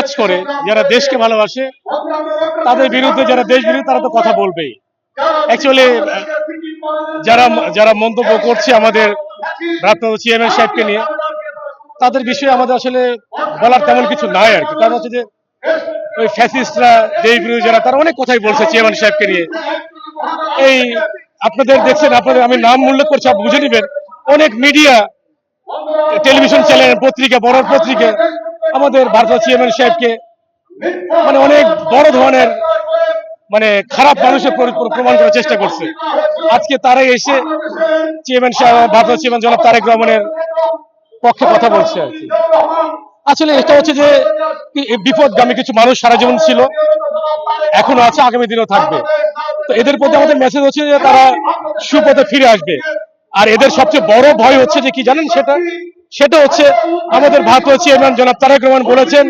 কাজ করে, যারা দেশকে ভালোবাসে, তাদের বিরুদ্ধে যারা দেশ বিরোধী তারা তো কথা বলবেই। অ্যাকচুয়ালি যারা যারা মন্তব্য করছে আমাদের ভারপ্রাপ্ত চেয়ারম্যান সাহেবকে নিয়ে, তাদের বিষয়ে আমাদের আসলে বলার তেমন কিছু নাই আর কি। কারণ হচ্ছে যে ওই ফ্যাসিস্টরা, দেশ বিরোধী যারা, তারা অনেক কথাই বলছে চেয়ারম্যান সাহেবকে নিয়ে। এই আপনাদের দেখছেন, আপনাদের আমি নাম উল্লেখ করছি, আপনি বুঝে নেবেন, অনেক মিডিয়া, টেলিভিশন চ্যানেল, পত্রিকা, বড় পত্রিকা আমাদের ভারপ্রাপ্ত চেয়ারম্যান সাহেবকে মানে অনেক বড় ধরনের মানে খারাপ মানুষের প্রমাণ করার চেষ্টা করছে। আজকে তারাই এসে চেয়ারম্যান সাহেব, ভারপ্রাপ্ত চেয়ারম্যান জনাব তারেক রহমানের পক্ষে কথা বলছে আর কি। আসলে এটা হচ্ছে যে বিপদগামী কিছু মানুষ সারা জীবন ছিল, এখনো আছে, আগামী দিনেও থাকবে। তো এদের প্রতি আমাদের মেসেজ হচ্ছে যে তারা সুপথে ফিরে আসবে। আর এদের সবচেয়ে বড় ভয় হচ্ছে যে কি জানেন, সেটা হচ্ছে আমাদের ভারপ্রাপ্ত চেয়ারম্যান জনাব তারেক রহমান বলেছেন